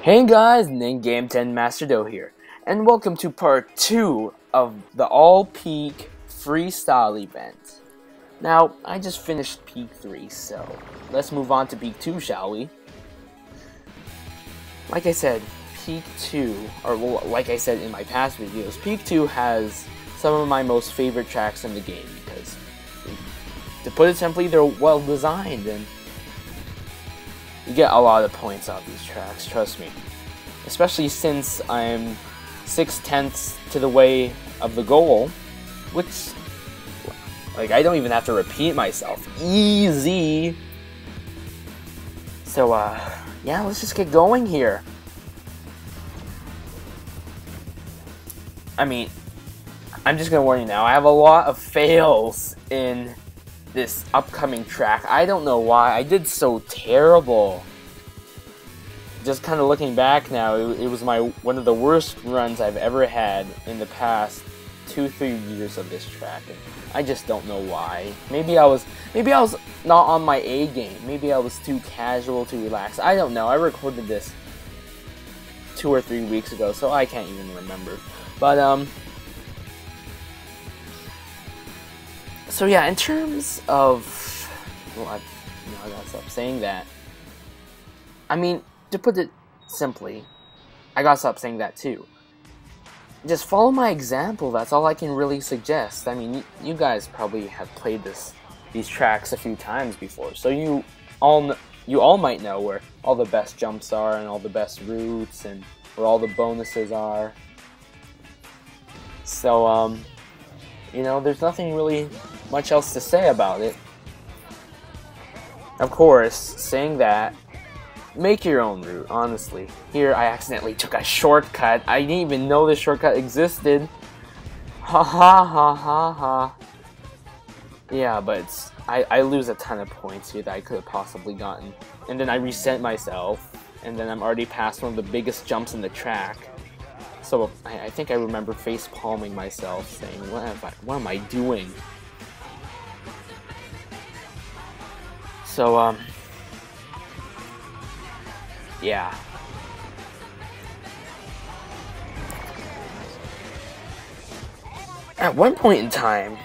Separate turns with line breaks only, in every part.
Hey guys, Endgame 10 Master Do here, and welcome to part 2 of the all-peak freestyle event. Now, I just finished peak 3, so let's move on to peak 2, shall we? Like I said, peak 2, or like I said in my past videos, peak 2 has some of my most favorite tracks in the game, because, to put it simply, they're well designed, and you get a lot of points out of these tracks, trust me. Especially since I'm 6/10 to the way of the goal, which, like, I don't even have to repeat myself. Easy! So, yeah, let's just get going here. I mean, I'm just gonna warn you now, I have a lot of fails in this upcoming track. I don't know why I did so terrible. Just kind of looking back now, it was one of the worst runs I've ever had in the past 2-3 years of this track, and I just don't know why. Maybe I was not on my A game. Maybe I was too casual, too relaxed. I don't know. I recorded this 2 or 3 weeks ago, so I can't even remember. But so yeah, in terms of, well, I gotta stop saying that. I mean, to put it simply, I gotta stop saying that too. Just follow my example, that's all I can really suggest. I mean, you guys probably have played these tracks a few times before, so you all might know where all the best jumps are, and all the best routes, and where all the bonuses are. So, you know, there's nothing really much else to say about it. Of course, saying that, make your own route, honestly. Here, I accidentally took a shortcut. I didn't even know this shortcut existed. Ha ha ha ha ha. Yeah, but I lose a ton of points here that I could have possibly gotten. And then I reset myself, and then I'm already past one of the biggest jumps in the track. So I think I remember face palming myself, saying, what am I doing? So, yeah. At one point in time,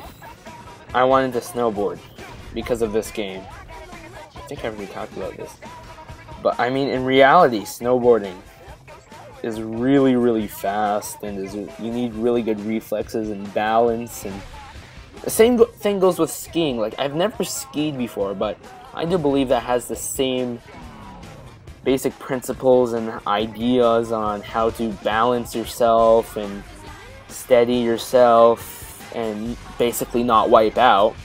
I wanted to snowboard because of this game. I think I already talked about this. But I mean, in reality, snowboarding is really, really fast, and you need really good reflexes and balance, and the same thing goes with skiing. Like, I've never skied before, but I do believe that has the same basic principles and ideas on how to balance yourself and steady yourself and basically not wipe out.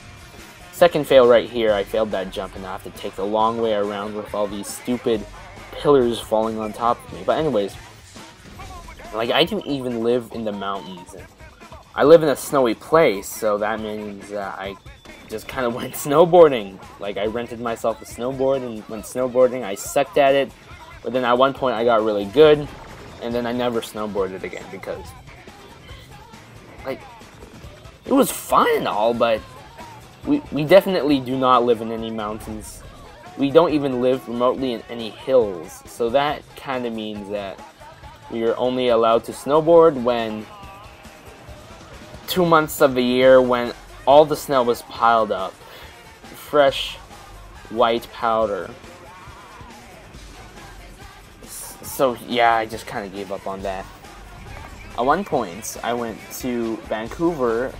Second fail right here, I failed that jump and I have to take the long way around with all these stupid pillars falling on top of me. But anyways, like, I don't even live in the mountains, and I live in a snowy place, so that means that I just kind of went snowboarding. Like, I rented myself a snowboard and went snowboarding. I sucked at it, but then at one point I got really good, and then I never snowboarded again because, like, it was fun and all, but we definitely do not live in any mountains. We don't even live remotely in any hills, so that kind of means that we are only allowed to snowboard when 2 months of the year when all the snow was piled up. Fresh white powder. So yeah, I just kind of gave up on that. At one point, I went to Vancouver,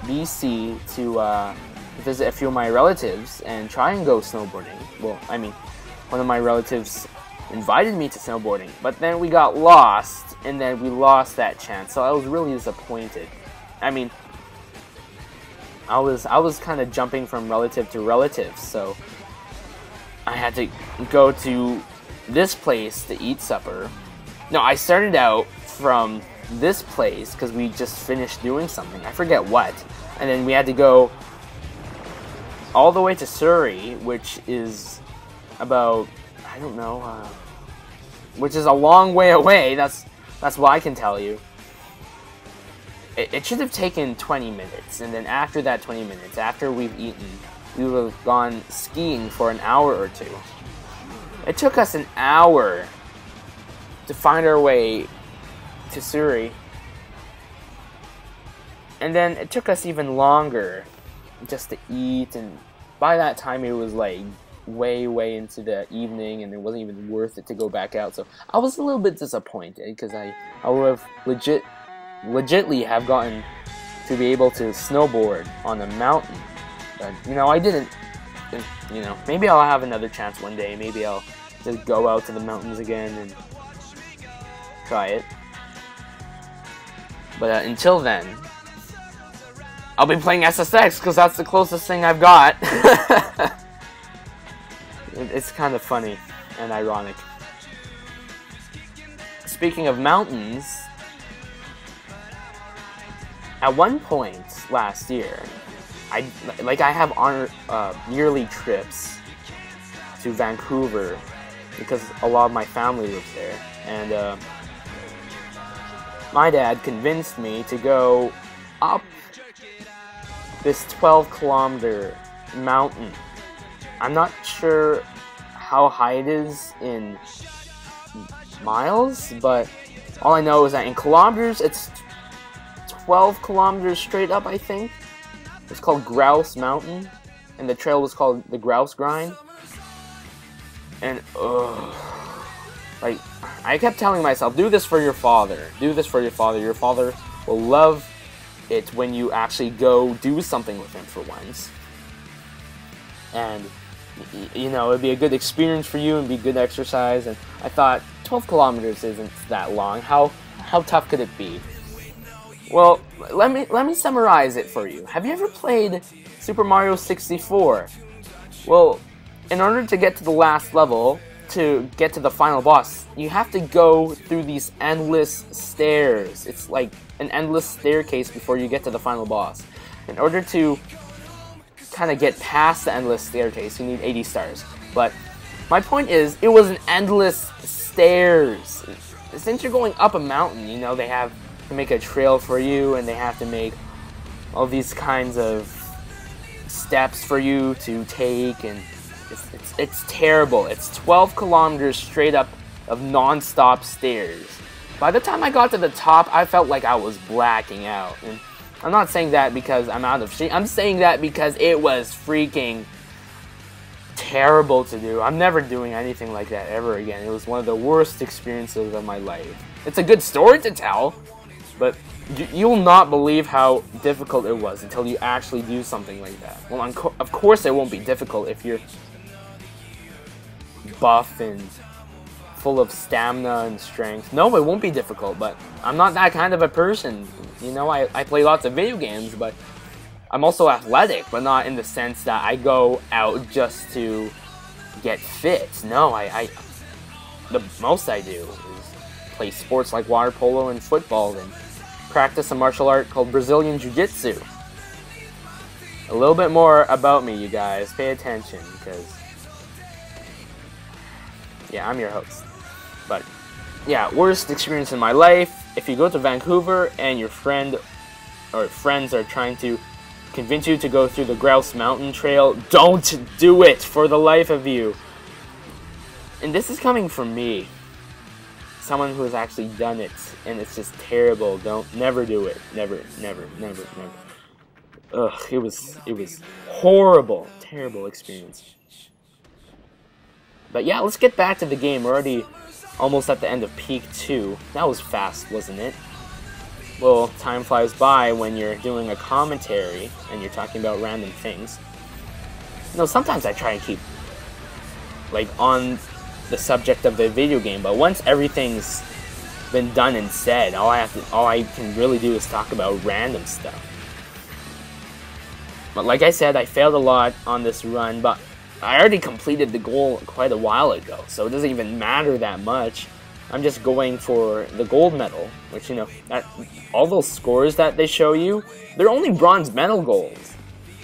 BC to visit a few of my relatives and try and go snowboarding. Well, I mean, one of my relatives invited me to snowboarding, but then we got lost, and then we lost that chance, so I was really disappointed. I mean, I was kind of jumping from relative to relative, so I had to go to this place to eat supper. No, I started out from this place because we just finished doing something. I forget what. And then we had to go all the way to Surrey, which is about, I don't know, which is a long way away. That's what I can tell you. It should have taken 20 minutes, and then after that 20 minutes, after we've eaten, we would have gone skiing for an hour or two. It took us an hour to find our way to Suri. And then it took us even longer just to eat, and by that time it was like way into the evening, and it wasn't even worth it to go back out. So I was a little bit disappointed, because I would have legitly have gotten to be able to snowboard on a mountain, but you know, I didn't. You know, maybe I'll have another chance one day. Maybe I'll just go out to the mountains again and try it. But until then, I'll be playing SSX, because that's the closest thing I've got. It's kind of funny and ironic. Speaking of mountains, at one point last year, I have yearly trips to Vancouver, because a lot of my family lives there, and my dad convinced me to go up this 12-kilometer mountain. I'm not sure how high it is in miles, but all I know is that in kilometers, it's 12 kilometers straight up, I think. It's called Grouse Mountain, and the trail was called the Grouse Grind. And, like, I kept telling myself, do this for your father. Do this for your father. Your father will love it when you actually go do something with him for once. And, you know, it'd be a good experience for you and be good exercise. And I thought, 12 kilometers isn't that long. How tough could it be? Well, let me summarize it for you. Have you ever played Super Mario 64? Well, in order to get to the last level, to get to the final boss, you have to go through these endless stairs. It's like an endless staircase before you get to the final boss. In order to kind of get past the endless staircase, you need 80 stars. But my point is, it was an endless stairs. Since you're going up a mountain, you know, they have to make a trail for you, and they have to make all these kinds of steps for you to take, and it's terrible. It's 12 kilometers straight up of non-stop stairs. By the time I got to the top, I felt like I was blacking out. And I'm not saying that because I'm out of shape. I'm saying that because it was freaking terrible to do. I'm never doing anything like that ever again. It was one of the worst experiences of my life. It's a good story to tell, but you'll not believe how difficult it was until you actually do something like that. Well, of course it won't be difficult if you're buff and full of stamina and strength. No, it won't be difficult, but I'm not that kind of a person. You know, I play lots of video games, but I'm also athletic, but not in the sense that I go out just to get fit. No, the most I do is play sports like water polo and football, and practice a martial art called Brazilian Jiu-Jitsu. A little bit more about me, you guys. Pay attention, because yeah, I'm your host. But yeah, worst experience in my life. If you go to Vancouver and your friend or friends are trying to convince you to go through the Grouse Mountain Trail, don't do it for the life of you. And this is coming from me, someone who has actually done it, and it's just terrible. Never do it. Never. Ugh, it was horrible, terrible experience. But yeah, let's get back to the game. We're already almost at the end of Peak 2. That was fast, wasn't it? Well, time flies by when you're doing a commentary and you're talking about random things. You know, sometimes I try and keep, like, on the subject of the video game, but once everything's been done and said, all I can really do is talk about random stuff. But like I said, I failed a lot on this run, but I already completed the goal quite a while ago, so it doesn't even matter that much. I'm just going for the gold medal, which, you know, all those scores that they show you, they're only bronze medal goals.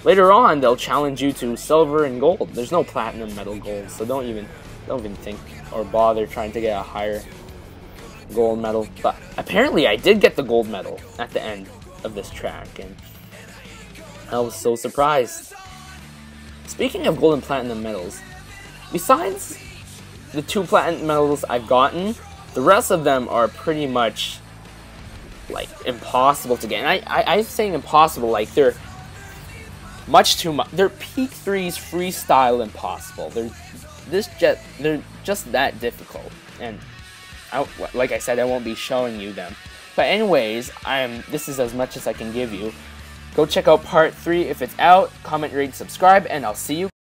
Later on, they'll challenge you to silver and gold. There's no platinum medal goals, so don't even think or bother trying to get a higher gold medal. But apparently I did get the gold medal at the end of this track, and I was so surprised. Speaking of gold and platinum medals, besides the 2 platinum medals I've gotten, The rest of them are pretty much like impossible to get. And I'm saying impossible, like they're much too much. They're peak 3's freestyle impossible. They're just that difficult. And like I said, I won't be showing you them. But anyways, this is as much as I can give you. Go check out part 3 if it's out. Comment, rate, subscribe, and I'll see you